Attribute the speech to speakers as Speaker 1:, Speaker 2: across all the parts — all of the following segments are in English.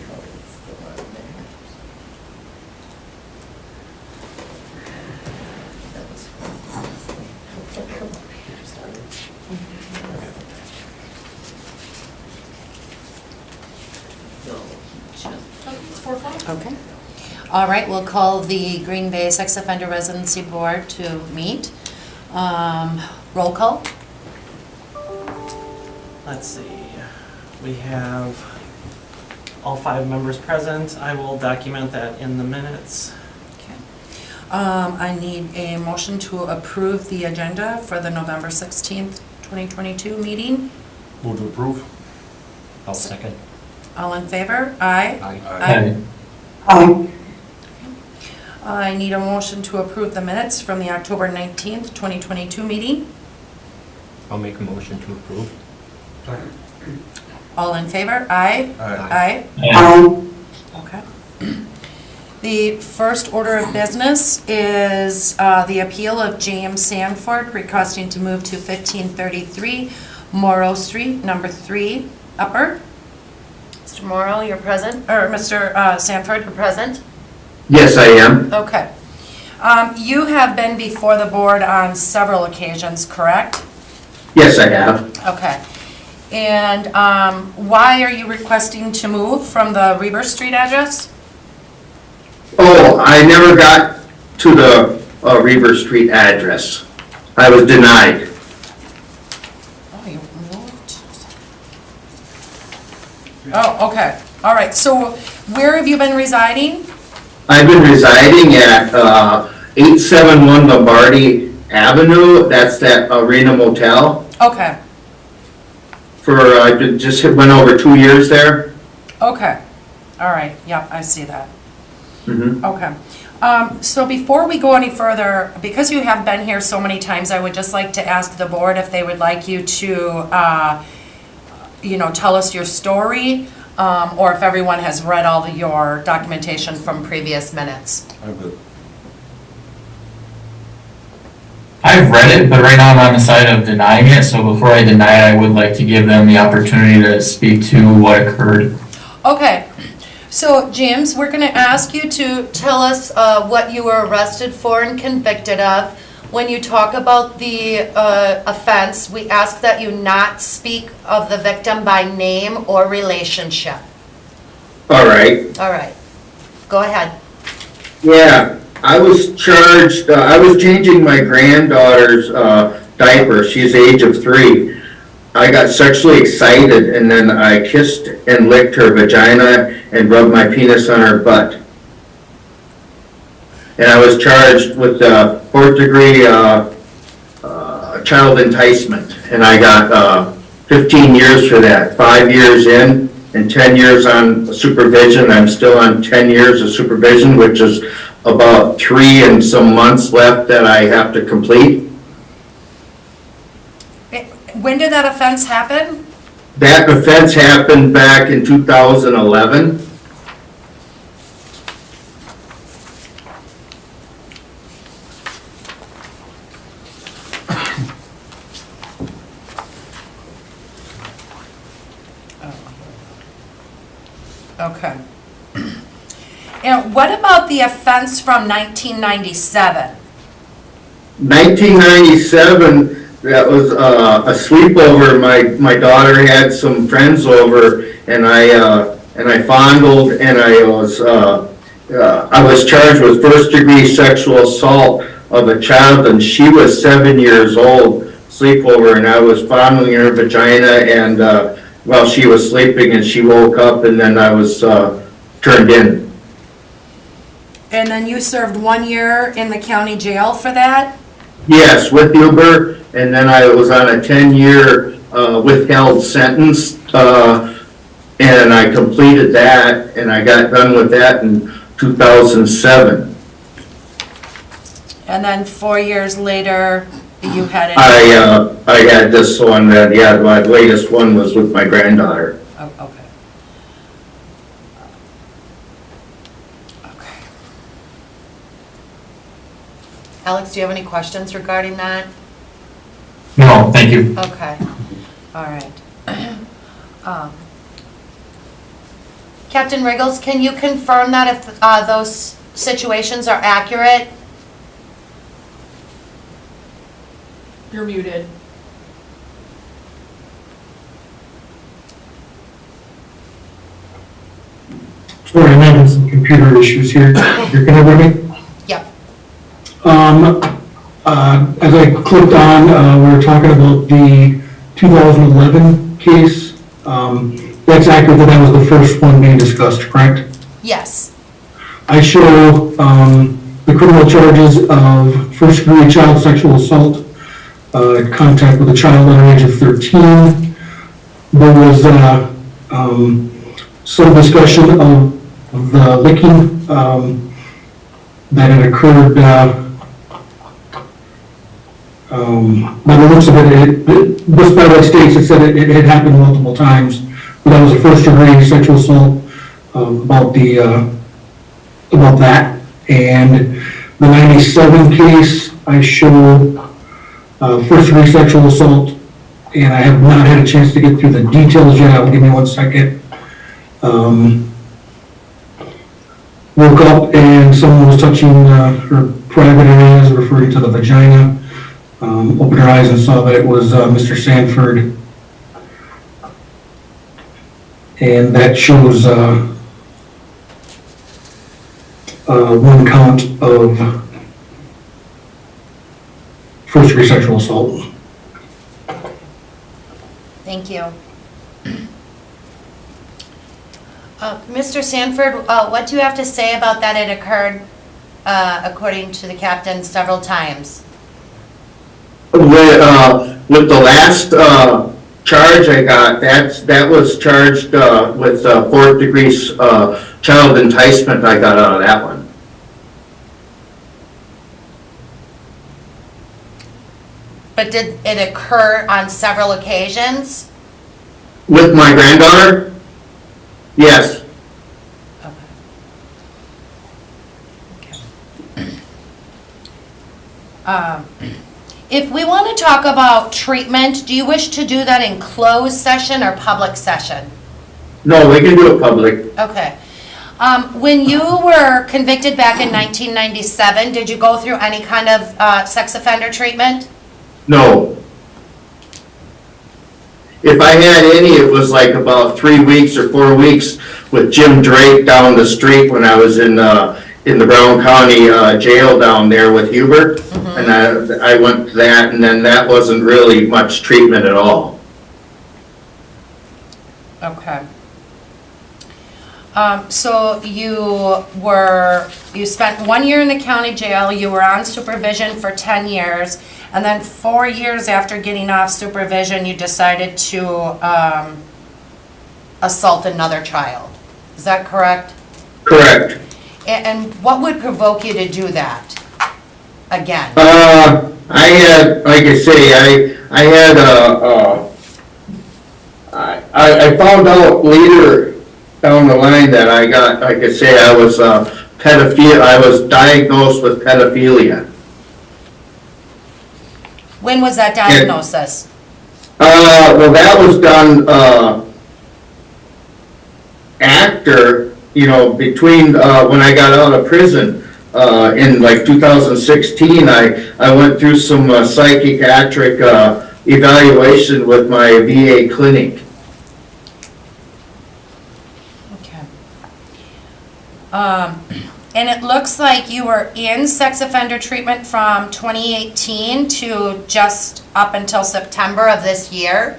Speaker 1: how it's still on there. That was fun. Computer started. No, he jumped.
Speaker 2: It's 4 o'clock.
Speaker 3: Okay. All right, we'll call the Green Bay Sex Offender Residency Board to meet. Roll call.
Speaker 4: Let's see, we have all 5 members present. I will document that in the minutes.
Speaker 3: Okay. I need a motion to approve the agenda for the November 16th, 2022 meeting.
Speaker 5: Move to approve.
Speaker 6: I'll second.
Speaker 3: All in favor? Aye.
Speaker 6: Aye.
Speaker 3: Aye. I need a motion to approve the minutes from the October 19th, 2022 meeting.
Speaker 6: I'll make a motion to approve.
Speaker 3: All in favor? Aye.
Speaker 5: Aye.
Speaker 3: Aye. Okay. The first order of business is the appeal of James Sanford requesting to move to 1533 Morrow Street, number 3, Upper. Mr. Morrow, you're present, or Mr. Sanford, you're present?
Speaker 7: Yes, I am.
Speaker 3: Okay. You have been before the board on several occasions, correct?
Speaker 7: Yes, I have.
Speaker 3: Okay. And why are you requesting to move from the Reber Street address?
Speaker 7: Oh, I never got to the Reber Street address. I was denied.
Speaker 3: Oh, you moved. Oh, okay. All right. So where have you been residing?
Speaker 7: I've been residing at 871 Lombardi Avenue. That's that Arena Motel.
Speaker 3: Okay.
Speaker 7: I just went over 2 years there.
Speaker 3: Okay. All right. Yep, I see that.
Speaker 7: Mm-hmm.
Speaker 3: Okay. So before we go any further, because you have been here so many times, I would just like to ask the board if they would like you to, tell us your story, or if everyone has read all your documentation from previous minutes.
Speaker 5: I'm good.
Speaker 8: I've read it, but right now I'm on the side of denying it, so before I deny it, I would like to give them the opportunity to speak to what occurred.
Speaker 3: Okay. So, James, we're going to ask you to tell us what you were arrested for and convicted of. When you talk about the offense, we ask that you not speak of the victim by name or relationship.
Speaker 7: All right.
Speaker 3: All right. Go ahead.
Speaker 7: Yeah, I was charged, I was changing my granddaughter's diaper. She's the age of 3. I got sexually excited and then I kissed and licked her vagina and rubbed my penis on her butt. And I was charged with 4th degree child enticement. And I got 15 years for that, 5 years in and 10 years on supervision. I'm still on 10 years of supervision, which is about 3 and some months left that I have to complete.
Speaker 3: When did that offense happen?
Speaker 7: That offense happened back in 2011.
Speaker 3: Okay. And what about the offense from 1997?
Speaker 7: 1997, that was a sleepover. My daughter had some friends over, and I fondled, and I was charged with 1st degree sexual assault of a child, and she was 7 years old. Sleepover, and I was fondling her vagina, and while she was sleeping, and she woke up, and then I was turned in.
Speaker 3: And then you served 1 year in the county jail for that?
Speaker 7: Yes, with Uber, and then I was on a 10-year withheld sentence, and I completed that, and I got done with that in 2007.
Speaker 3: And then 4 years later, you had it?
Speaker 7: I had this one that, yeah, my latest one was with my granddaughter.
Speaker 3: Oh, okay. Okay. Alex, do you have any questions regarding that?
Speaker 8: No, thank you.
Speaker 3: Okay, all right. Captain Riggles, can you confirm that if those situations are accurate?
Speaker 2: You're muted.
Speaker 5: Sorry, I'm having some computer issues here. You're gonna hear me?
Speaker 3: Yep.
Speaker 5: As I clicked on, we were talking about the 2011 case. That's accurate, that was the first one being discussed, correct?
Speaker 3: Yes.
Speaker 5: I show, the criminal charges of first-degree child sexual assault, contact with a child under the age of 13. There was, some discussion of the licking, that had occurred, by the looks of it, this by the states, it said it had happened multiple times. But that was a first-degree sexual assault, about that. And the 97 case, I showed, first-degree sexual assault, and I have not had a chance to get through the details yet. Give me 1 second. Woke up and someone was touching her private areas, referring to the vagina. Opened her eyes and saw that it was Mr. Sanford. And that shows one count of first-degree sexual assault.
Speaker 3: Thank you. Mr. Sanford, what do you have to say about that it occurred, according to the captain, several times?
Speaker 7: With the last charge I got, that was charged with 4th degree child enticement. I got out of that one.
Speaker 3: But did it occur on several occasions?
Speaker 7: With my granddaughter? Yes.
Speaker 3: If we want to talk about treatment, do you wish to do that in closed session or public session?
Speaker 7: No, we can do it public.
Speaker 3: Okay. When you were convicted back in 1997, did you go through any kind of sex offender treatment?
Speaker 7: No. If I had any, it was like about 3 weeks or 4 weeks with Jim Drake down the street when I was in the Brown County jail down there with Hubert. And I went to that, and then that wasn't really much treatment at all.
Speaker 3: Okay. So you spent 1 year in the county jail, you were on supervision for 10 years, and then 4 years after getting off supervision, you decided to assault another child. Is that correct?
Speaker 7: Correct.
Speaker 3: And what would provoke you to do that again?
Speaker 7: I had, like I say, I had I found out later down the line that I got, like I say, I was I was diagnosed with pedophilia.
Speaker 3: When was that diagnosis?
Speaker 7: Well, that was done after, between when I got out of prison in like 2016. I went through some psychiatric evaluation with my VA clinic.
Speaker 3: Okay. And it looks like you were in sex offender treatment from 2018 to just up until September of this year?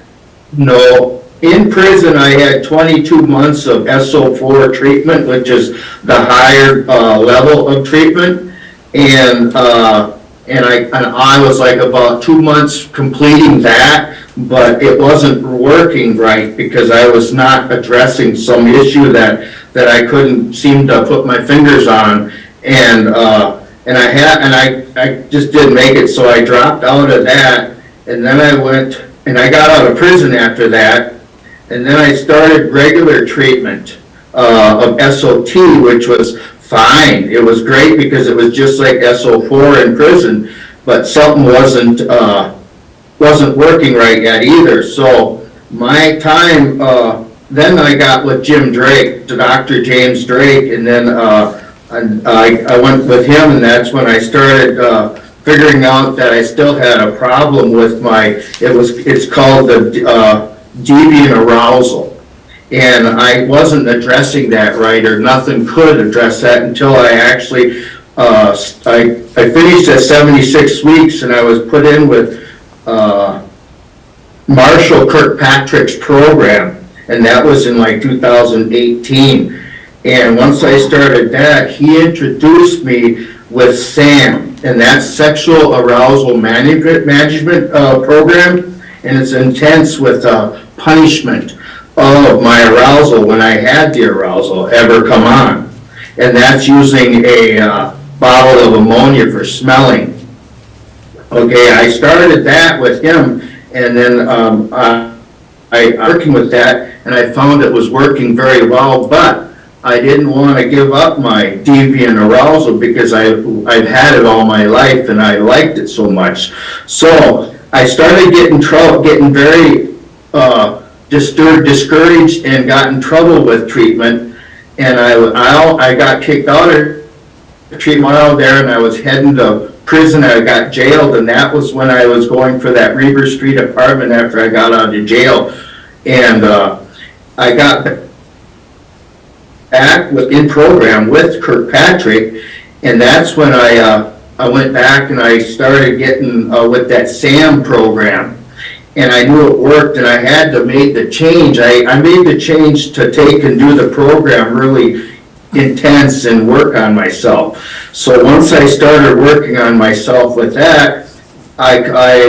Speaker 7: No, in prison I had 22 months of SO4 treatment, which is the higher level of treatment, and I was like about 2 months completing that, but it wasn't working right because I was not addressing some issue that I couldn't seem to put my fingers on, and I just didn't make it, so I dropped out of that, and then I went and I got out of prison after that, and then I started regular treatment of SOT, which was fine. It was great because it was just like SO4 in prison, but something wasn't working right yet either. So my time then I got with Jim Drake, Dr. James Drake, and then I went with him, and that's when I started figuring out that I still had a problem with it's called the deviant arousal. And I wasn't addressing that right, or nothing could address that until I actually, I finished at 76 weeks, and I was put in with Marshall Kirkpatrick's program, and that was in like 2018. And once I started that, he introduced me with SAM, and that's Sexual Arousal Management Program, and it's intense with punishment of my arousal when I had the arousal ever come on. And that's using a bottle of ammonia for smelling. Okay, I started that with him, and then I working with that, and I found it was working very well, but I didn't want to give up my deviant arousal because I've had it all my life and I liked it so much. So I started getting very discouraged and got in trouble with treatment, and I got kicked out of treatment out there, and I was heading to prison. I got jailed, and that was when I was going for that Reber Street apartment after I got out of jail, and I got back in program with Kirkpatrick, and that's when I went back and I started getting with that SAM program. And I knew it worked, and I had to make the change. I made the change to take and do the program really intense and work on myself. So once I started working on myself with that, I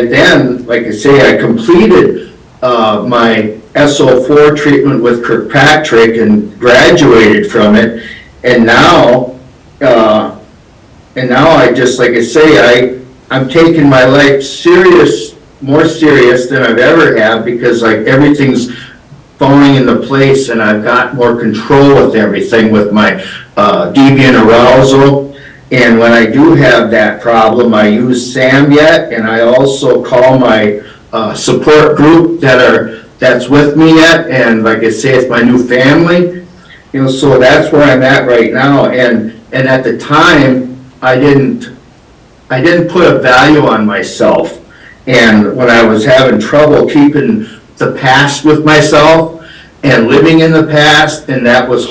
Speaker 7: then, like I say, I completed my SO4 treatment with Kirkpatrick and graduated from it. And now I just, like I say, I'm taking my life more serious than I've ever had, because like everything's falling into place, and I've got more control with everything with my deviant arousal. And when I do have that problem, I use SAM yet, and I also call my support group that's with me yet, and like I say, it's my new family, so that's where I'm at right now. And at the time, I didn't put a value on myself. And when I was having trouble keeping the past with myself and living in the past, and that was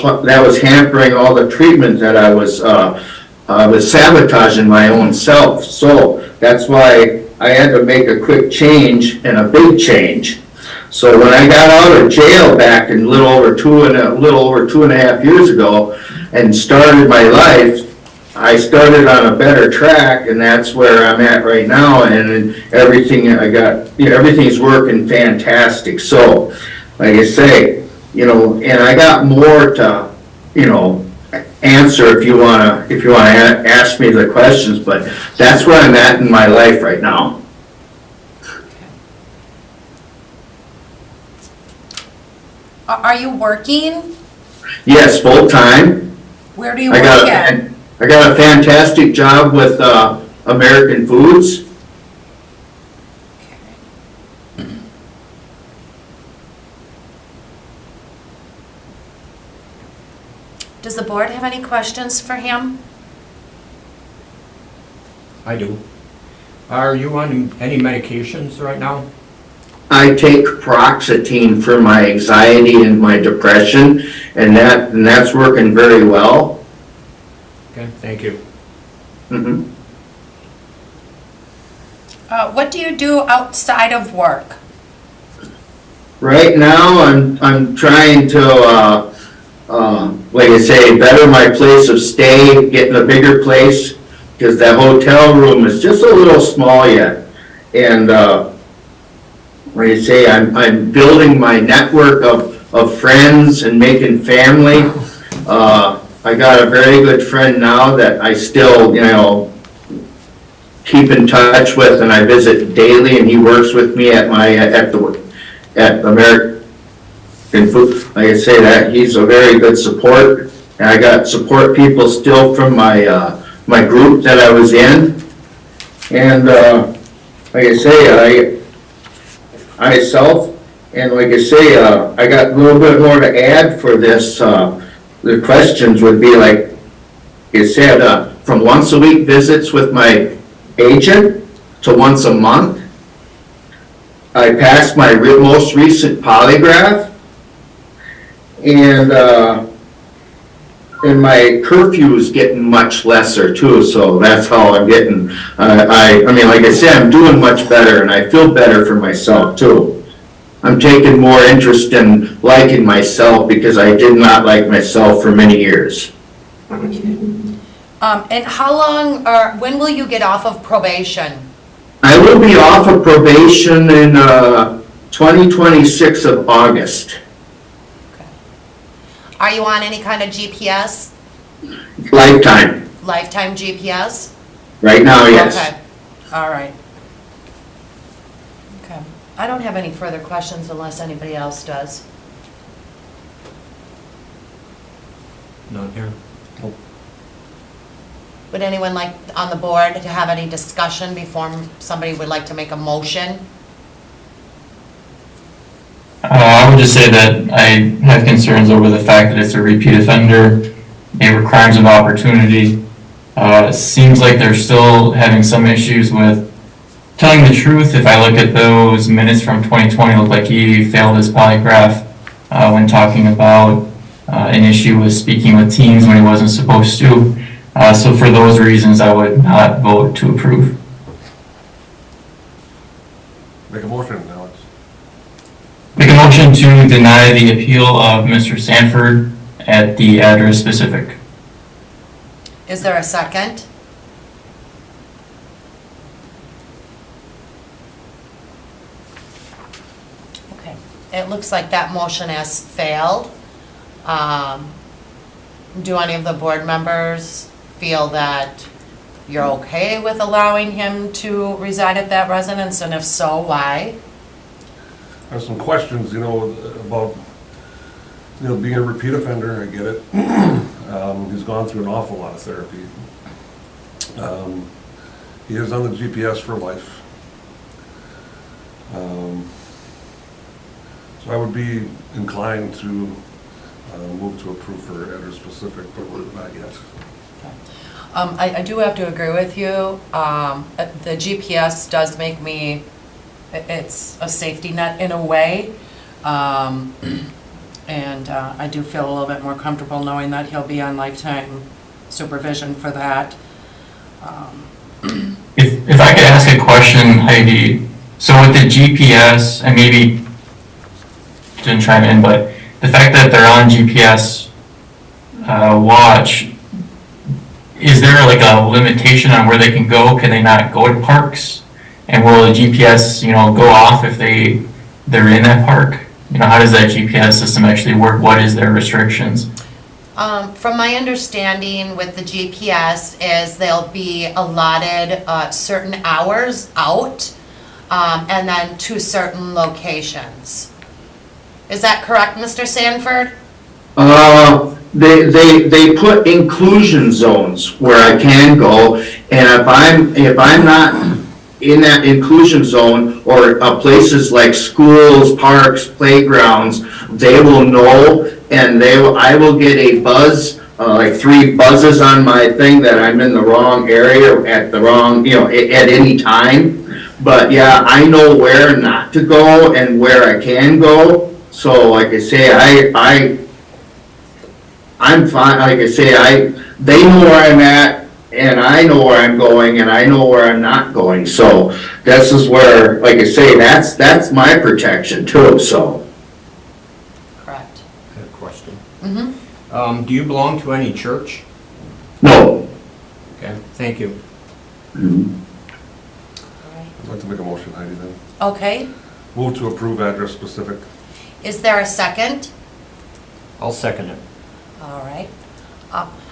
Speaker 7: hampering all the treatment that I was sabotaging my own self. So that's why I had to make a quick change, and a big change. So when I got out of jail back in a little over 2.5 years ago and started my life, I started on a better track, and that's where I'm at right now, and everything everything's working fantastic. So, like I say, and I got more to, answer if you wanna ask me the questions, but that's where I'm at in my life right now.
Speaker 3: Are you working?
Speaker 7: Yes, full time.
Speaker 3: Where do you work at?
Speaker 7: I got a fantastic job with American Foods.
Speaker 3: Does the board have any questions for him?
Speaker 6: I do. Are you on any medications right now?
Speaker 7: I take paroxetine for my anxiety and my depression, and that's working very well.
Speaker 6: Okay, thank you.
Speaker 7: Mm-hmm.
Speaker 3: What do you do outside of work?
Speaker 7: Right now, I'm trying to, like I say, better my place of stay, getting a bigger place, because that hotel room is just a little small yet. And like I say, I'm building my network of friends and making family. I got a very good friend now that I still, keep in touch with, and I visit daily, and he works with me at American Food. Like I say, that he's a very good support, and I got support people still from my group that I was in. And like I say, I myself And like I say, I got a little bit more to add for this. The questions would be like, it said, from once a week visits with my agent to once a month. I passed my most recent polygraph. And my curfew is getting much lesser too, so that's how I'm getting, I mean, like I said, I'm doing much better and I feel better for myself too. I'm taking more interest in liking myself because I did not like myself for many years.
Speaker 3: And how long, or when will you get off of probation?
Speaker 7: I will be off of probation in 2026 of August.
Speaker 3: Are you on any kind of GPS?
Speaker 7: Lifetime,
Speaker 3: Lifetime GPS?
Speaker 7: right now, yes.
Speaker 3: Okay, all right. Okay, I don't have any further questions unless anybody else does.
Speaker 6: Not here.
Speaker 3: Would anyone like on the board to have any discussion before somebody would like to make a motion?
Speaker 8: I would just say that I have concerns over the fact that it's a repeat offender. They were crimes of opportunity. Seems like they're still having some issues with telling the truth. If I look at those minutes from 2020, it looked like he failed his polygraph when talking about an issue with speaking with teens when he wasn't supposed to. So for those reasons, I would not vote to approve.
Speaker 9: Make a motion, Alex.
Speaker 8: Make a motion to deny the appeal of Mr. Sanford at the address specific.
Speaker 3: Is there a second? Okay, it looks like that motion has failed. Do any of the board members feel that you're okay with allowing him to reside at that residence, and if so, why?
Speaker 9: I have some questions, about, being a repeat offender, I get it. He's gone through an awful lot of therapy. He is on the GPS for life. So I would be inclined to move to approve for address specific, but we're not yet.
Speaker 3: I do have to agree with you. The GPS does make me, it's a safety net in a way. And I do feel a little bit more comfortable knowing that he'll be on lifetime supervision for that.
Speaker 8: If I could ask a question, Heidi, so with the GPS, and maybe didn't chime in, but the fact that they're on GPS watch, is there like a limitation on where they can go? Can they not go to parks? And will the GPS, go off if they're in that park? How does that GPS system actually work? What is their restrictions?
Speaker 3: From my understanding with the GPS is they'll be allotted certain hours out and then to certain locations. Is that correct, Mr. Sanford?
Speaker 7: They put inclusion zones where I can go, and if I'm not in that inclusion zone or places like schools, parks, playgrounds, they will know, and I will get a buzz, like 3 buzzes on my thing that I'm in the wrong area at the wrong, at any time. But yeah, I know where not to go and where I can go. So like I say, I'm fine. Like I say, they know where I'm at, and I know where I'm going, and I know where I'm not going. So this is where, like I say, that's my protection too. So.
Speaker 3: Correct.
Speaker 6: I have a question.
Speaker 3: Mm-hmm.
Speaker 6: Do you belong to any church?
Speaker 7: No.
Speaker 6: Okay, thank you.
Speaker 9: I'd like to make a motion, Heidi, then.
Speaker 3: Okay,
Speaker 9: Move to approve address specific.
Speaker 3: is there a second?
Speaker 6: I'll second it.
Speaker 3: All right.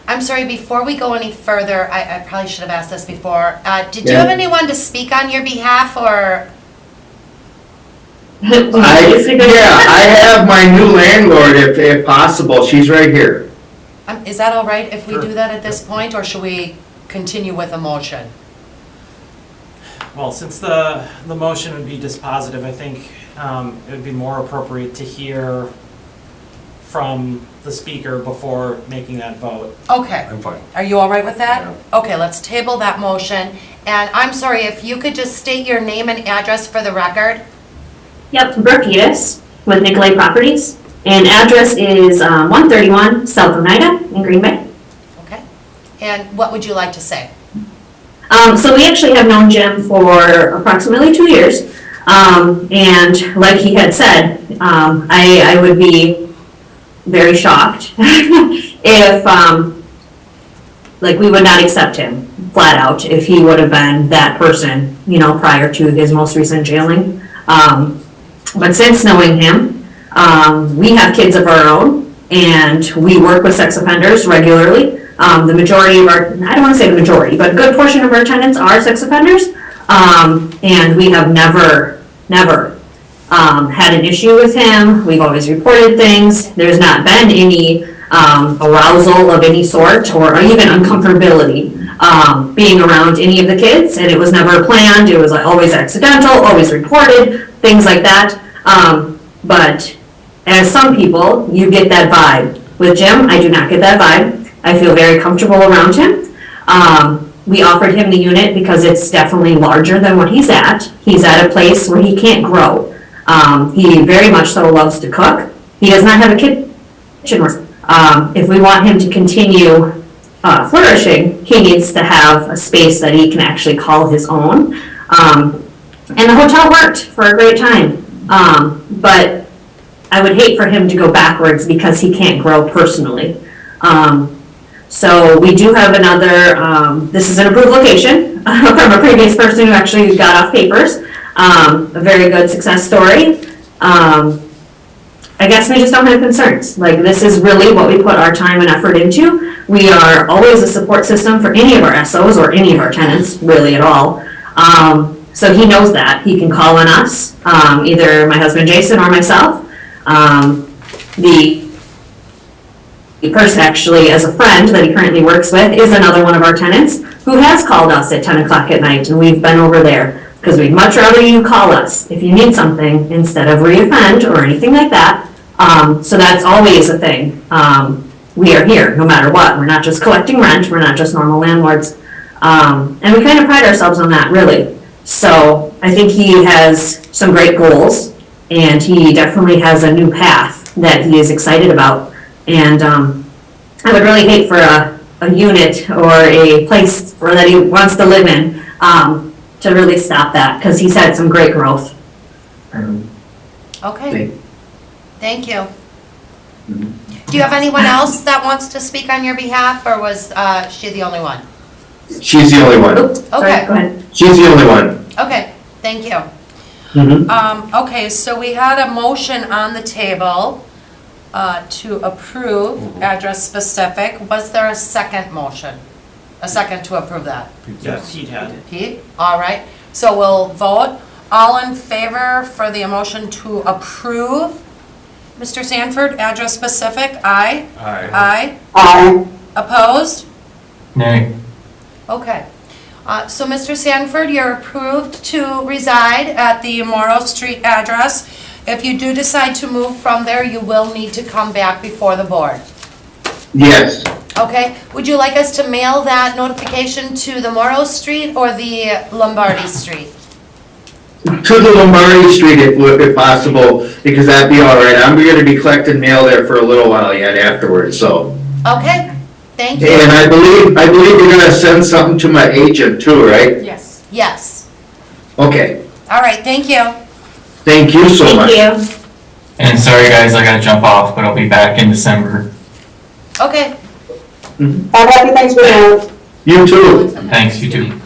Speaker 3: I'm sorry, before we go any further, I probably should have asked this before. Did you
Speaker 7: Yeah.
Speaker 3: have anyone to speak on your behalf, or?
Speaker 7: I have my new landlord, if possible. She's right here.
Speaker 3: Is that all right if we
Speaker 6: Sure.
Speaker 3: do that at this point, or should we continue with a motion?
Speaker 4: Well, since the motion would be dispositive, I think it would be more appropriate to hear from the speaker before making that vote.
Speaker 3: Okay.
Speaker 9: I'm fine.
Speaker 3: Are you all right with that? Okay, let's table that motion. And I'm sorry, if you could just state your name and address for the record?
Speaker 10: Yep, Brooke Edis with Nicolay Properties, and address is 131 South Oneida in Green Bay.
Speaker 3: Okay. And what would you like to say?
Speaker 10: So we actually have known Jim for approximately 2 years, and like he had said, I would be very shocked if, like, we would not accept him flat out if he would have been that person, you know, prior to his most recent jailing. But since knowing him, we have kids of our own, and we work with sex offenders regularly. The majority of our, I don't want to say the majority, but a good portion of our tenants are sex offenders. And we have never had an issue with him. We've always reported things. There's not been any arousal of any sort or even uncomfortability being around any of the kids. And it was never planned. It was like always accidental, always reported, things like that. But as some people, you get that vibe. With Jim, I do not get that vibe. I feel very comfortable around him. We offered him the unit because it's definitely larger than what he's at. He's at a place where he can't grow. He very much so loves to cook. He does not have a kitchen. If we want him to continue flourishing, he needs to have a space that he can actually call his own. And the hotel worked for a great time. But I would hate for him to go backwards because he can't grow personally. So we do have another, this is an approved location from a previous person who actually got off papers. A very good success story. I guess we just don't have concerns. Like, this is really what we put our time and effort into. We are always a support system for any of our SOs or any of our tenants, really at all. So he knows that. He can call on us, either my husband Jason or myself. The person actually, as a friend that he currently works with, is another one of our tenants who has called us at 10 o'clock at night, and we've been over there because we'd much rather you call us if you need something instead of reoffend or anything like that. So that's always a thing. We are here no matter what. We're not just collecting rent. We're not just normal landlords. And we kind of pride ourselves on that, really. So I think he has some great goals, and he definitely has a new path that he is excited about. And I would really hate for a unit or a place or that he wants to live in to really stop that, because he's had some great growth.
Speaker 3: Okay. Thank you. Do you have anyone else that wants to speak on your behalf, or was she the only one?
Speaker 7: She's the only one.
Speaker 10: Oops, sorry,
Speaker 3: Okay.
Speaker 10: go ahead.
Speaker 7: She's the only one.
Speaker 3: Okay, thank you. Okay, so we had a motion on the table to approve address specific. Was there a second motion? A second to approve that?
Speaker 4: Yes, Pete had.
Speaker 3: Pete? All right, so we'll vote. All in favor for the motion to approve? Mr. Sanford, address specific, aye?
Speaker 9: Aye.
Speaker 3: Aye. Opposed?
Speaker 8: Nay.
Speaker 3: Okay. So Mr. Sanford, you're approved to reside at the Morrow Street address. If you do decide to move from there, you will need to come back before the board.
Speaker 7: Yes.
Speaker 3: Okay? Would you like us to mail that notification to the Morrow Street or the Lombardi Street?
Speaker 7: To the Lombardi Street if possible, because that'd be all right. I'm gonna be collecting mail there for a little while yet afterwards, so.
Speaker 3: Okay, thank you.
Speaker 7: And I believe you're gonna send something to my agent too, right?
Speaker 2: Yes.
Speaker 3: Yes.
Speaker 7: Okay.
Speaker 3: All right, thank you.
Speaker 7: Thank you so much.
Speaker 10: Thank you.
Speaker 8: And sorry guys, I gotta jump off, but I'll be back in December.
Speaker 3: Okay.
Speaker 11: Have happy Thanksgiving.
Speaker 7: You too.
Speaker 8: Thanks, you too.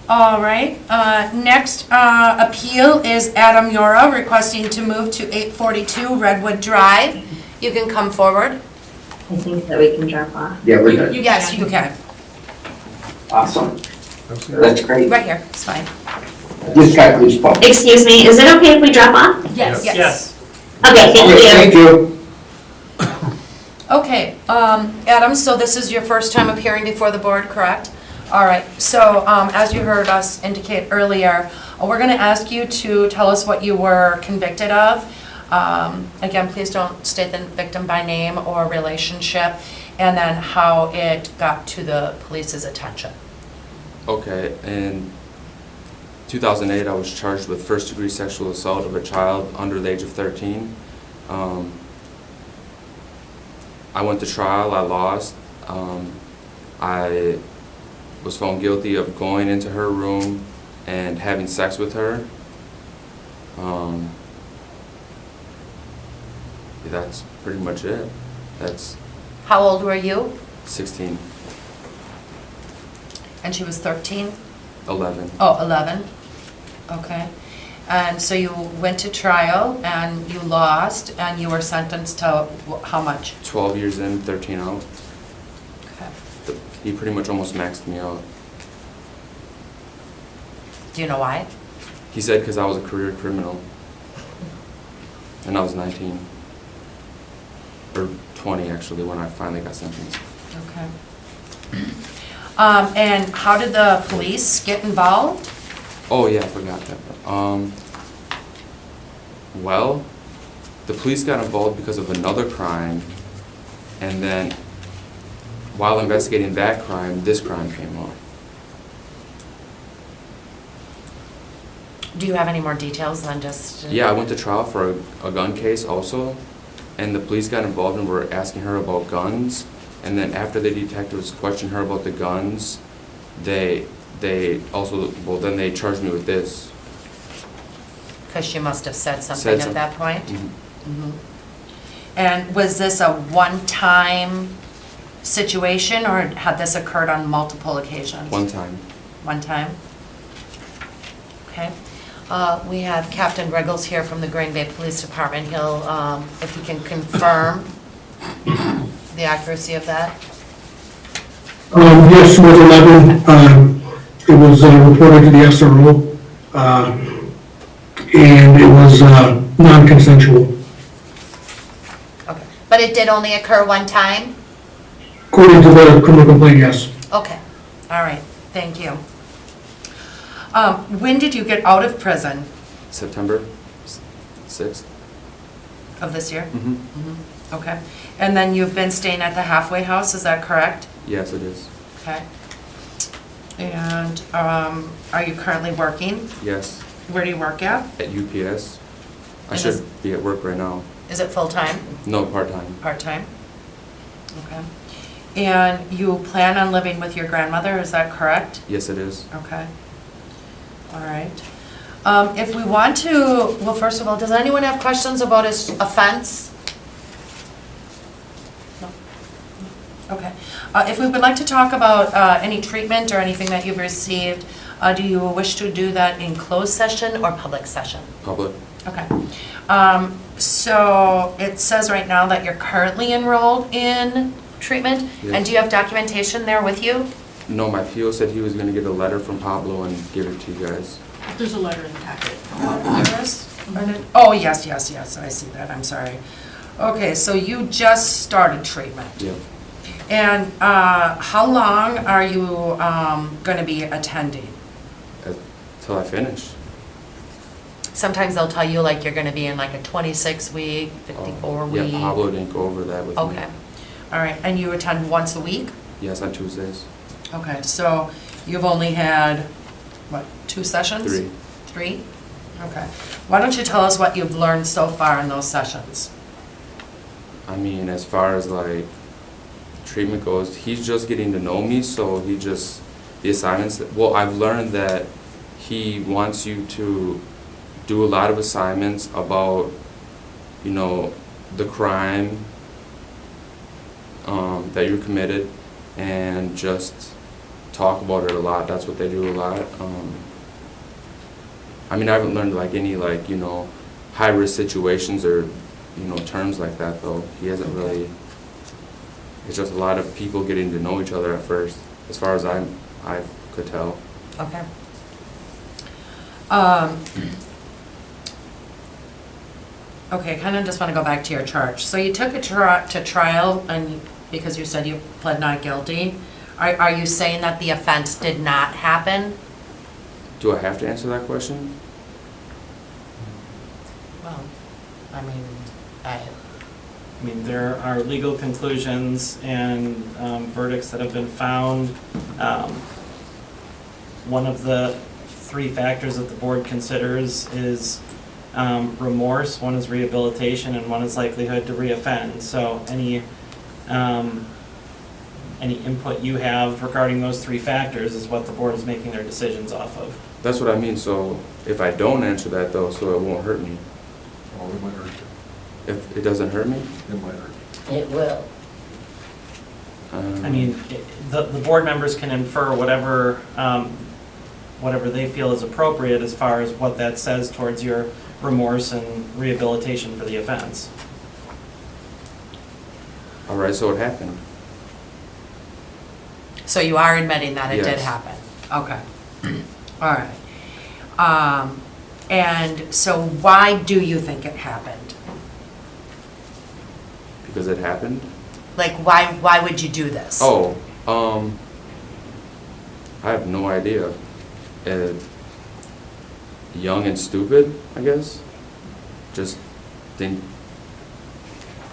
Speaker 3: All right, next appeal is Adam Yora requesting to move to 842 Redwood Drive. You can come forward.
Speaker 10: I think that we can drop off.
Speaker 7: Yeah, we're good.
Speaker 3: Yes, you can.
Speaker 11: Awesome. That's great.
Speaker 3: Right here, it's fine.
Speaker 11: This guy was pumped.
Speaker 10: Excuse me, is it okay if we drop off?
Speaker 2: Yes.
Speaker 3: Yes.
Speaker 10: Okay, thank you.
Speaker 7: Thank you.
Speaker 3: Okay, Adam, so this is your first time appearing before the board, correct? All right, so as you heard us indicate earlier, we're going to ask you to tell us what you were convicted of. Again, please don't state the victim by name or relationship, and then how it got to the police's attention.
Speaker 12: Okay, in 2008, I was charged with first-degree sexual assault of a child under the age of 13. I went to trial, I lost. I was found guilty of going into her room and having sex with her. That's pretty much it. That's
Speaker 3: How old were you?
Speaker 12: 16,
Speaker 3: And she was 13?
Speaker 12: 11.
Speaker 3: Oh, 11? Okay. And so you went to trial and you lost and you were sentenced to how much?
Speaker 12: 12 years in, 13 out.
Speaker 3: Okay.
Speaker 12: He pretty much almost maxed me out.
Speaker 3: Do you know why?
Speaker 12: He said because I was a career criminal. And I was 19. Or 20 actually when I finally got sentenced.
Speaker 3: Okay. And how did the police get involved?
Speaker 12: Oh yeah, I forgot that. Well, the police got involved because of another crime, and then while investigating that crime, this crime came up.
Speaker 3: Do you have any more details than just?
Speaker 12: Yeah, I went to trial for a gun case also, and the police got involved and were asking her about guns, and then after the detectives questioned her about the guns, they also, well, then they charged me with this.
Speaker 3: Because she must have said something
Speaker 12: Said
Speaker 3: at
Speaker 12: some-
Speaker 3: that point?
Speaker 12: Mhm.
Speaker 3: Mhm. And was this a one-time situation, or had this occurred on multiple occasions?
Speaker 12: One time.
Speaker 3: One time? Okay. We have Captain Riggles here from the Green Bay Police Department. He'll, if he can confirm the accuracy of that.
Speaker 5: Yes, it was 11. It was reported to the SRO, and it was non-consensual.
Speaker 3: Okay. But it did only occur one time?
Speaker 5: According to the criminal complaint, yes.
Speaker 3: Okay. All right. Thank you. When did you get out of prison
Speaker 12: September 6th.
Speaker 3: of this year?
Speaker 12: Mm-hmm.
Speaker 3: Okay. And then you've been staying at the halfway house, is that correct?
Speaker 12: Yes, it is.
Speaker 3: Okay. And are you currently working?
Speaker 12: Yes,
Speaker 3: Where do you work at?
Speaker 12: at UPS. I
Speaker 3: And
Speaker 12: should
Speaker 3: is-
Speaker 12: be at work right now.
Speaker 3: Is it full-time,
Speaker 12: No, part-time.
Speaker 3: part-time? Okay. And you plan on living with your grandmother, is that correct?
Speaker 12: Yes, it is.
Speaker 3: Okay. All right. If we want to, well, first of all, does anyone have questions about his offense? No? Okay. If we would like to talk about any treatment or anything that you've received, do you wish to do that in closed session or public session?
Speaker 12: Public.
Speaker 3: Okay. So it says right now that you're currently enrolled in treatment,
Speaker 12: Yes.
Speaker 3: and do you have documentation there with you?
Speaker 12: No, my PO said he was gonna get a letter from Pablo and give it to you guys.
Speaker 2: There's a letter in the packet.
Speaker 3: There is? Oh, yes, I see that, I'm sorry. Okay, so you just started treatment.
Speaker 12: Yeah.
Speaker 3: And how long are you going to be attending?
Speaker 12: Till I finish.
Speaker 3: Sometimes they'll tell you like you're going to be in like a 26-week, 54-week.
Speaker 12: Yeah, Pablo didn't go over that with me.
Speaker 3: Okay, all right, and you attend once a week?
Speaker 12: Yes, on Tuesdays.
Speaker 3: Okay, so you've only had, what, 2 sessions?
Speaker 12: 3.
Speaker 3: 3? Okay. Why don't you tell us what you've learned so far in those sessions?
Speaker 12: I mean, as far as like treatment goes, he's just getting to know me, so the assignments, well, I've learned that he wants you to do a lot of assignments about, you know, the crime that you committed, and just talk about it a lot. That's what they do a lot. I mean, I haven't learned like any like, you know, high-risk situations or, you know, terms like that though. He hasn't really, it's just a lot of people getting to know each other at first, as far as I could tell.
Speaker 3: Okay. Okay, kind of just want to go back to your charge. So you took it to trial, and because you said you pled not guilty, Are you saying that the offense did not happen?
Speaker 12: Do I have to answer that question?
Speaker 3: Well, I mean,
Speaker 4: I mean, there are legal conclusions and verdicts that have been found. One of the 3 factors that the board considers is remorse, one is rehabilitation, and one is likelihood to reoffend. So any input you have regarding those 3 factors is what the board is making their decisions off of.
Speaker 12: That's what I mean, so if I don't answer that though, so it won't hurt me.
Speaker 9: Oh, it might hurt you.
Speaker 12: If it doesn't hurt me?
Speaker 9: It might hurt you.
Speaker 1: It will.
Speaker 4: I mean, the board members can infer whatever they feel is appropriate as far as what that says towards your remorse and rehabilitation for the offense.
Speaker 12: All right, so it happened.
Speaker 3: so you are admitting that it did
Speaker 12: Yes.
Speaker 3: happen? Okay. All right. And so why do you think it happened?
Speaker 12: Because it happened?
Speaker 3: Like, why would you do this?
Speaker 12: Oh, I have no idea. Young and stupid, I guess. Just think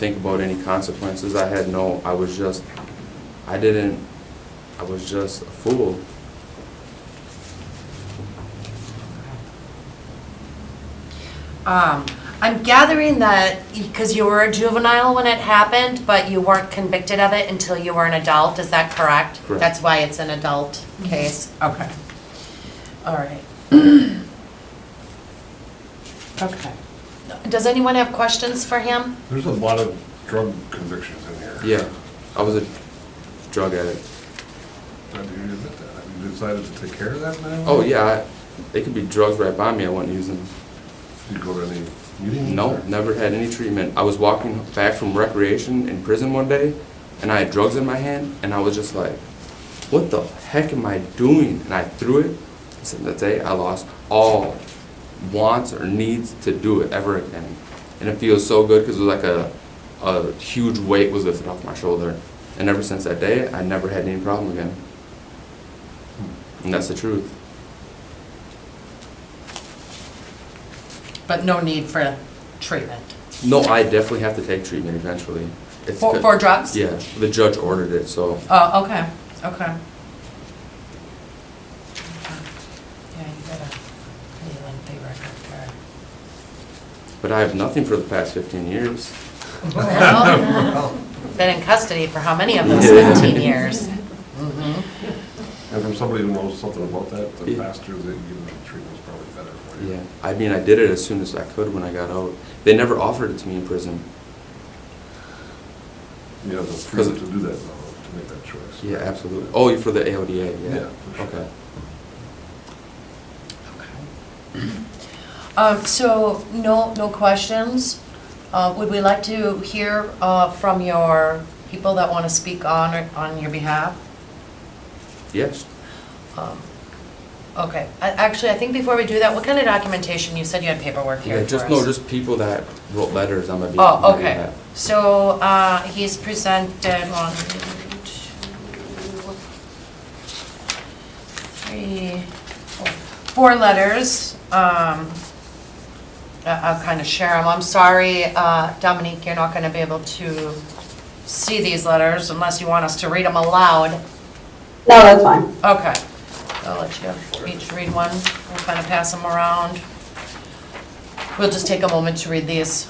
Speaker 12: about any consequences. I was just a fool.
Speaker 3: I'm gathering that because you were a juvenile when it happened, but you weren't convicted of it until you were an adult, is that correct?
Speaker 12: Correct.
Speaker 3: That's why it's an adult case? Okay. All right. Okay. Does anyone have questions for him?
Speaker 9: There's a lot of drug convictions in here.
Speaker 12: Yeah, I was a drug addict.
Speaker 9: How do you admit that? Have you decided to take care of that now?
Speaker 12: Oh yeah, they could be drugs right by me, I wouldn't use them.
Speaker 9: Did you go to any meetings?
Speaker 12: No,
Speaker 9: or-
Speaker 12: never had any treatment. I was walking back from recreation in prison one day, and I had drugs in my hand, and I was just like, what the heck am I doing? And I threw it, and so that day I lost all wants or needs to do it ever again. And it feels so good because it was like a huge weight was lifted off my shoulder. And ever since that day, I never had any problem again. And that's the truth.
Speaker 3: But no need for treatment?
Speaker 12: No, I definitely have to take treatment eventually. It's
Speaker 3: For
Speaker 12: good.
Speaker 3: drugs?
Speaker 12: Yeah, the judge ordered it, so.
Speaker 3: Oh, okay, okay. Yeah, you got a pretty lengthy record there.
Speaker 12: But I have nothing for the past 15 years.
Speaker 3: Well, been in custody for how many of those
Speaker 12: Yeah.
Speaker 3: 15 years?
Speaker 9: And from somebody who knows something about that, the
Speaker 12: Yeah.
Speaker 9: faster that you give them the treatment is probably better for you.
Speaker 12: Yeah, I mean, I did it as soon as I could when I got out. They never offered it to me in prison.
Speaker 9: You have the freedom to do that, though, to make that choice.
Speaker 12: Yeah, absolutely. Oh, you for the AODA, yeah.
Speaker 9: Yeah, for sure.
Speaker 12: Okay.
Speaker 3: So, no questions? Would we like to hear from your people that want to speak on your behalf?
Speaker 12: Yes.
Speaker 3: Okay, actually, I think before we do that, what kind of documentation, you said you had paperwork here
Speaker 12: Yeah,
Speaker 3: for
Speaker 12: just,
Speaker 3: us?
Speaker 12: no, just people that wrote letters on my
Speaker 3: Oh,
Speaker 12: my
Speaker 3: okay.
Speaker 12: behalf.
Speaker 3: So, he's presented 1, 2, 3, 4 letters. I'll kind of share them. I'm sorry, Dominique, you're not going to be able to see these letters unless you want us to read them aloud.
Speaker 11: No, that's fine.
Speaker 3: Okay. I'll let you each read one. We'll kind of pass them around. We'll just take a moment to read these.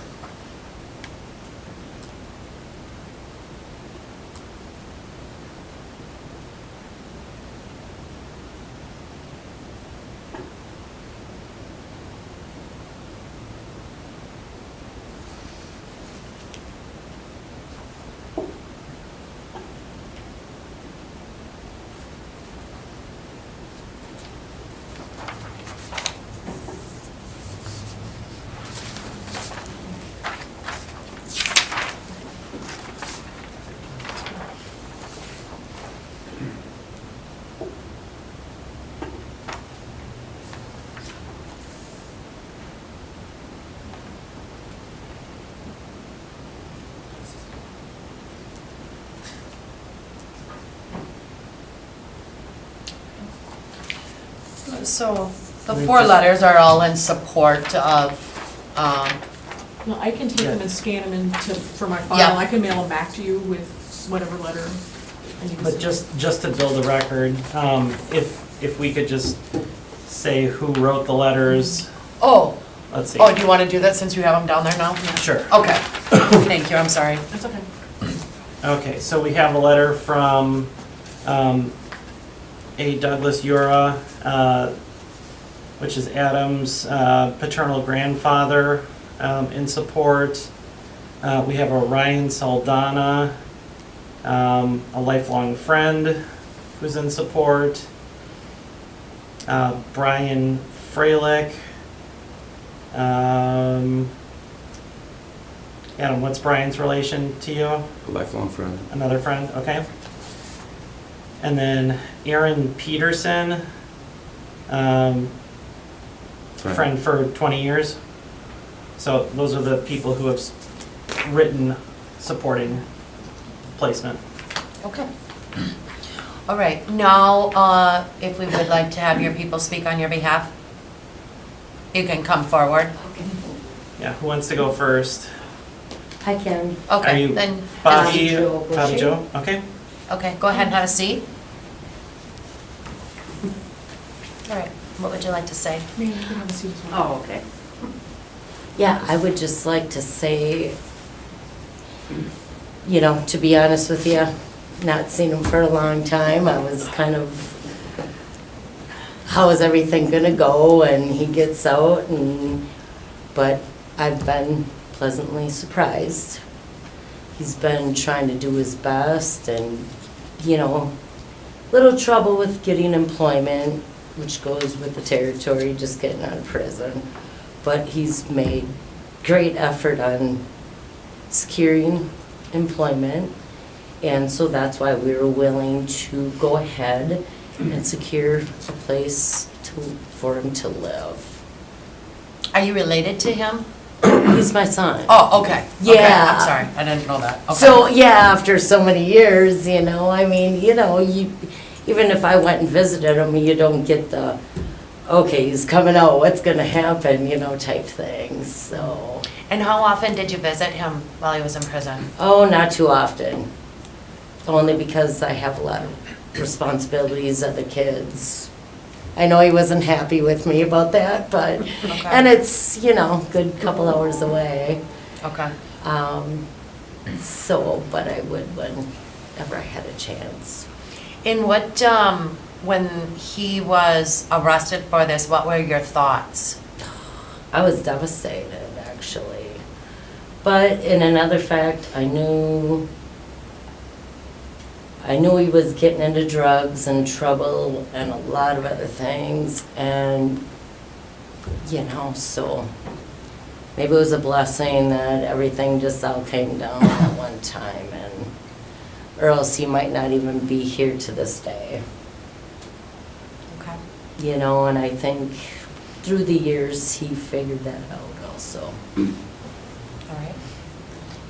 Speaker 3: So the 4 letters are all in support of,
Speaker 2: No, I can take them and scan them for my
Speaker 3: Yeah.
Speaker 2: file. I can mail them back to you with whatever letter I need to
Speaker 4: But
Speaker 2: send.
Speaker 4: just to build a record, if we could just say who wrote the letters,
Speaker 3: oh,
Speaker 4: let's see.
Speaker 3: do you want to do that since you have them down there now?
Speaker 4: Sure.
Speaker 3: Okay, thank you, I'm sorry.
Speaker 2: That's okay.
Speaker 4: Okay, so we have a letter from A. Douglas Ura, which is Adam's paternal grandfather, in support. We have a Ryan Saldana, a lifelong friend who's in support. Brian Freilich. Adam, what's Brian's relation to you?
Speaker 12: A lifelong friend.
Speaker 4: Another friend, okay. And then Aaron Peterson, friend for 20 years. So those are the people who have written supporting placement.
Speaker 3: Okay. All right, now, if we would like to have your people speak on your behalf, you can come forward.
Speaker 4: Yeah, who wants to go first?
Speaker 11: I can.
Speaker 4: Are
Speaker 3: Okay,
Speaker 4: you
Speaker 3: then,
Speaker 4: Bobby,
Speaker 11: Joe
Speaker 4: Bobby
Speaker 11: Bushy.
Speaker 4: Joe, okay.
Speaker 3: okay, go ahead and have a seat. All right, what would you like to say?
Speaker 2: Maybe you can have a seat as well.
Speaker 11: Oh, okay. Yeah, I would just like to say, you know, to be honest with you, not seen him for a long time. I was kind of, how is everything gonna go? And he gets out but I've been pleasantly surprised. He's been trying to do his best and, you know, little trouble with getting employment, which goes with the territory, just getting out of prison. But he's made great effort on securing employment. And so that's why we were willing to go ahead and secure a place for him to live.
Speaker 3: Are you related to him?
Speaker 11: He's my son.
Speaker 3: Oh, okay. Okay,
Speaker 11: Yeah.
Speaker 3: I'm sorry, I didn't know that. Okay.
Speaker 11: So, yeah, after so many years, you know, I mean, you know, even if I went and visited him, you don't get the, okay, he's coming out, what's gonna happen, you know, type things, so.
Speaker 3: And how often did you visit him while he was in prison?
Speaker 11: Oh, not too often. Only because I have a lot of responsibilities of the kids. I know he wasn't happy with me about that, but,
Speaker 3: Okay.
Speaker 11: and it's, you know, good couple hours away.
Speaker 3: Okay.
Speaker 11: So, but I would whenever I had a chance.
Speaker 3: In what, when he was arrested for this, what were your thoughts?
Speaker 11: I was devastated, actually. But in another fact, I knew he was getting into drugs and trouble and a lot of other things. And, you know, so maybe it was a blessing that everything just all came down at one time. Or else he might not even be here to this day.
Speaker 3: Okay.
Speaker 11: You know, and I think through the years, he figured that out also.
Speaker 3: All right.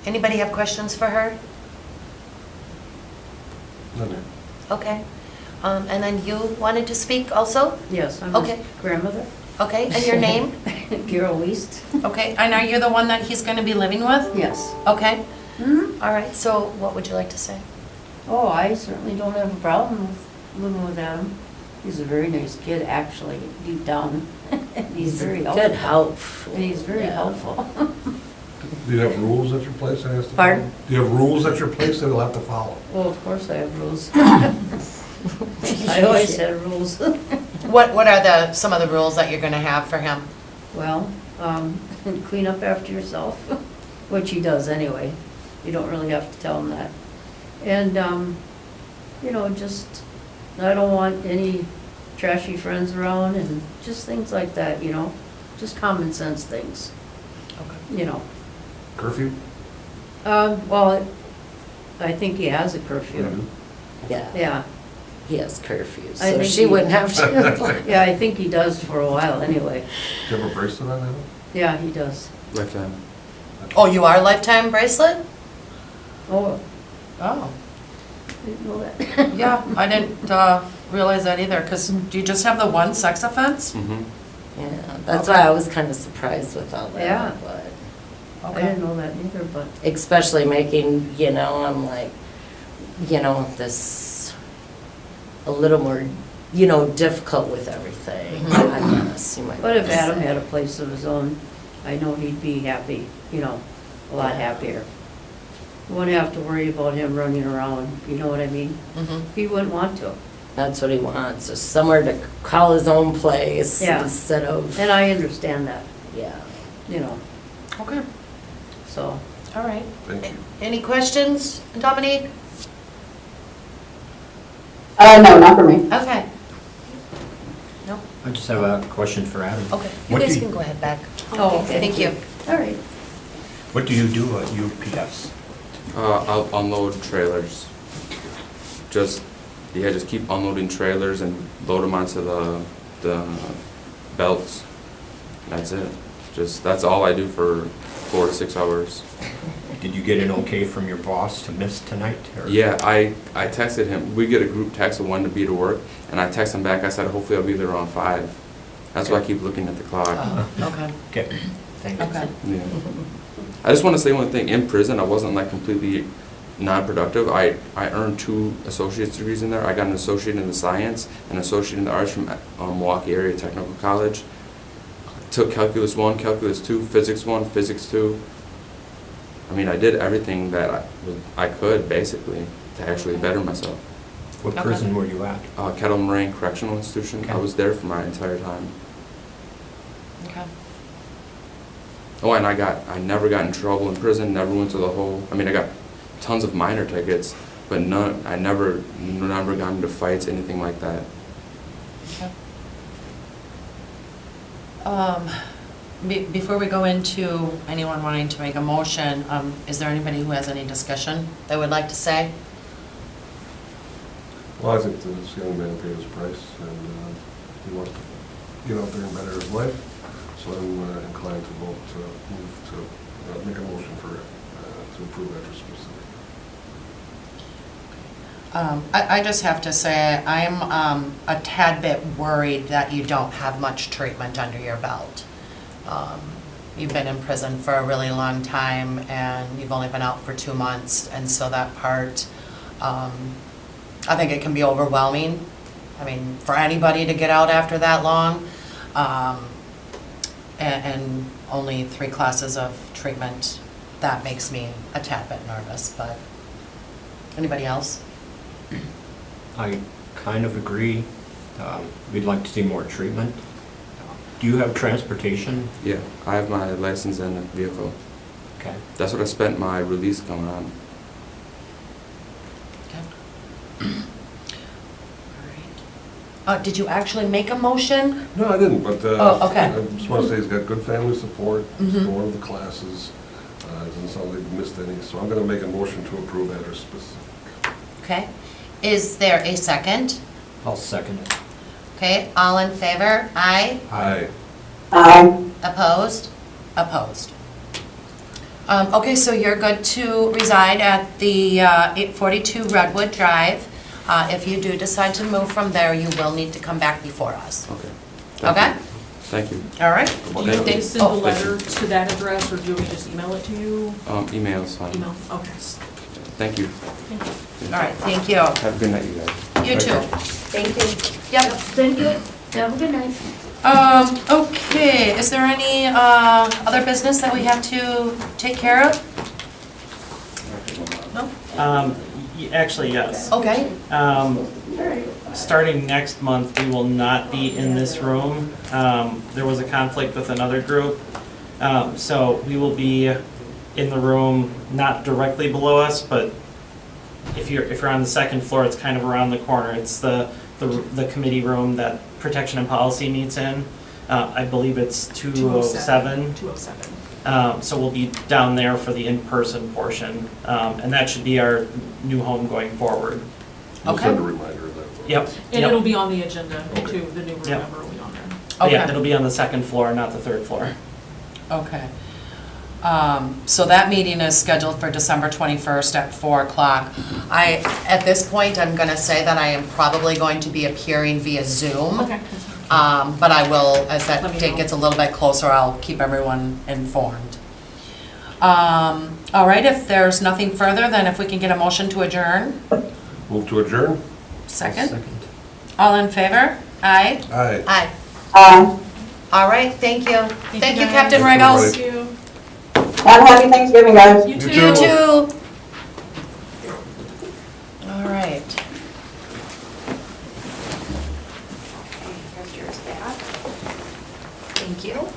Speaker 3: Anybody have questions for her? Okay. And then you wanted to speak also?
Speaker 11: Yes, I'm
Speaker 3: Okay.
Speaker 11: his grandmother.
Speaker 3: Okay, and your name?
Speaker 11: Carol East.
Speaker 3: Okay, and are you the one that he's going to be living with?
Speaker 11: Yes.
Speaker 3: Okay.
Speaker 11: Mm-hmm.
Speaker 3: All right, so what would you like to say?
Speaker 11: Oh, I certainly don't have a problem with living with Adam. He's a very nice kid, actually, deep down. He's very helpful. Good help. And he's very helpful.
Speaker 9: Do you have rules at your place that has to?
Speaker 11: Pardon?
Speaker 9: Do you have rules at your place that he'll have to follow?
Speaker 11: Well, of course I have rules. I always had rules.
Speaker 3: What are some of the rules that you're going to have for him?
Speaker 11: Well, clean up after yourself, which he does anyway. You don't really have to tell him that. And, you know, just, I don't want any trashy friends around and just things like that, you know? Just common sense things,
Speaker 3: Okay.
Speaker 11: you know?
Speaker 9: Curfew?
Speaker 11: Well, I think he has a curfew.
Speaker 3: Yeah.
Speaker 11: Yeah.
Speaker 3: He has curfews,
Speaker 11: I
Speaker 3: so
Speaker 11: think
Speaker 3: she
Speaker 11: he-
Speaker 3: wouldn't have to.
Speaker 11: Yeah, I think he does for a while anyway.
Speaker 9: Do you have a bracelet on that?
Speaker 11: Yeah, he does.
Speaker 12: Lifetime.
Speaker 3: Oh, you are lifetime bracelet?
Speaker 11: Oh,
Speaker 3: Oh,
Speaker 11: I didn't know that.
Speaker 3: yeah, I didn't, realize that either, because do you just have the one sex offense?
Speaker 12: Mhm.
Speaker 11: Yeah, that's why I was kind of surprised with all that.
Speaker 1: Yeah.
Speaker 11: But
Speaker 1: I didn't know that either, but.
Speaker 11: especially making, I'm like, this a little more, difficult with everything, I guess, you might
Speaker 1: But if
Speaker 11: say.
Speaker 1: Adam had a place of his own, I know he'd be happy, a lot happier. Wouldn't have to worry about him running around, you know what I mean?
Speaker 3: Mhm.
Speaker 1: He wouldn't want to.
Speaker 11: That's what he wants, is somewhere to call his own place
Speaker 1: Yeah.
Speaker 11: instead of,
Speaker 1: And I understand that,
Speaker 11: yeah.
Speaker 3: Okay,
Speaker 1: so.
Speaker 3: all right.
Speaker 9: Thank you.
Speaker 3: Any questions, Dominique?
Speaker 10: No, not for me.
Speaker 3: Okay,
Speaker 6: I just have a question for Adam.
Speaker 3: okay. You
Speaker 6: What
Speaker 3: guys
Speaker 6: do
Speaker 3: can go ahead back.
Speaker 1: Oh,
Speaker 3: Thank you.
Speaker 1: All right.
Speaker 6: What do you do at UPS?
Speaker 12: I'll unload trailers. Just keep unloading trailers and load them onto the belts. That's it. That's all I do for 4 to 6 hours.
Speaker 6: Did you get an okay from your boss to miss tonight? or-
Speaker 12: Yeah, I texted him. We get a group text of when to be to work, and I texted him back. I said, hopefully I'll be there around 5. That's why I keep looking at the clock.
Speaker 3: Oh, okay,
Speaker 6: Okay, thank you.
Speaker 3: okay.
Speaker 12: Yeah. I just want to say one thing. In prison, I wasn't like completely non-productive. I earned 2 associate's degrees in there. I got an associate in the science and an associate in the arts from Milwaukee Area Technical College. Took calculus 1, calculus 2, physics 1, physics 2. I mean, I did everything that I could basically to actually better myself.
Speaker 6: What prison were you at?
Speaker 12: Kettle Moraine Correctional Institution. I
Speaker 6: Okay.
Speaker 12: was there for my entire time.
Speaker 3: Okay.
Speaker 12: Oh, and I never got in trouble in prison. Never went to the hole. I mean, I got tons of minor tickets, but I never got into fights, anything like that.
Speaker 3: Before we go into anyone wanting to make a motion, is there anybody who has any discussion they would like to say?
Speaker 9: Well, I think this young man paid his price, and he wants to get out there and better his life, so I'm inclined to vote to move to make a motion for, to approve after specific.
Speaker 3: I just have to say, I'm a tad bit worried that you don't have much treatment under your belt. You've been in prison for a really long time, and you've only been out for 2 months, and so that part, I think it can be overwhelming. I mean, for anybody to get out after that long, and only 3 classes of treatment, that makes me a tad bit nervous, but anybody else?
Speaker 6: I kind of agree. We'd like to see more treatment. Do you have transportation?
Speaker 12: Yeah, I have my license and a vehicle.
Speaker 6: Okay.
Speaker 12: That's what I spent my release going on.
Speaker 3: Did you actually make a motion?
Speaker 9: No, I didn't, but
Speaker 3: Oh, okay.
Speaker 9: I just want to say he's got good family support, he's
Speaker 3: Mhm.
Speaker 9: going to the classes, doesn't sound like he missed any, so I'm going to make a motion to approve after specific.
Speaker 3: Okay. Is there a second?
Speaker 6: I'll second it.
Speaker 3: Okay, all in favor? Aye.
Speaker 9: Aye.
Speaker 3: Opposed? Opposed. Okay, so you're good to reside at the 842 Redwood Drive. If you do decide to move from there, you will need to come back before us.
Speaker 12: Okay. Thank
Speaker 3: Okay?
Speaker 12: you. Thank you.
Speaker 3: All right?
Speaker 2: Do you
Speaker 12: Thank
Speaker 2: think
Speaker 12: you.
Speaker 2: send a
Speaker 3: Oh,
Speaker 12: thank you.
Speaker 2: letter to that address, or do you want me to just email it to you?
Speaker 12: Email is fine.
Speaker 2: Email, okay.
Speaker 12: Thank you.
Speaker 2: Thank you.
Speaker 3: All right, thank you.
Speaker 12: Have a good night, you guys.
Speaker 3: You too.
Speaker 1: Thank you.
Speaker 3: Yep.
Speaker 1: Thank you. Have a good night.
Speaker 3: Okay, is there any other business that we have to take care of? No?
Speaker 4: Actually, yes.
Speaker 3: Okay.
Speaker 4: Starting next month, we will not be in this room. There was a conflict with another group. So we will be in the room, not directly below us, but if you're on the second floor, it's kind of around the corner. It's the committee room that Protection and Policy meets in. I believe it's 207.
Speaker 2: 207.
Speaker 4: So we'll be down there for the in-person portion, and that should be our new home going forward.
Speaker 9: We'll
Speaker 3: Okay.
Speaker 9: send a reminder of that.
Speaker 4: Yep.
Speaker 2: And
Speaker 4: yep.
Speaker 2: it'll be on the agenda
Speaker 9: Okay.
Speaker 2: too, the new room
Speaker 4: Yep.
Speaker 2: number will be on there.
Speaker 4: But yeah,
Speaker 3: Okay.
Speaker 4: it'll be on the second floor, not the third floor.
Speaker 3: Okay. So that meeting is scheduled for December 21st at 4 o'clock. At this point, I'm going to say that I am probably going to be appearing via Zoom.
Speaker 2: Okay. That's fine.
Speaker 3: But I will, as that
Speaker 2: Let me
Speaker 3: date
Speaker 2: know.
Speaker 3: gets a little bit closer, I'll keep everyone informed. All right, if there's nothing further, then if we can get a motion to adjourn.
Speaker 9: Move to adjourn?
Speaker 3: Second? All in favor? Aye?
Speaker 9: Aye.
Speaker 3: Aye. All right, thank you. Thank you,
Speaker 2: guys.
Speaker 3: Captain
Speaker 9: Thank you,
Speaker 3: Riggles.
Speaker 2: Thank you.
Speaker 13: Have a happy Thanksgiving, guys.
Speaker 2: You
Speaker 9: You
Speaker 2: too.
Speaker 9: too.
Speaker 3: You too. All right. Here's yours back. Thank you.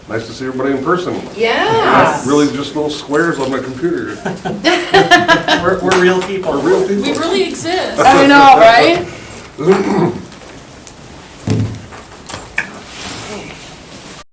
Speaker 9: Nice to see everybody in person.
Speaker 3: Yeah.
Speaker 9: Really just little squares on my computer.
Speaker 4: We're real people.
Speaker 9: Are real people.
Speaker 2: We really exist.
Speaker 3: I know, right?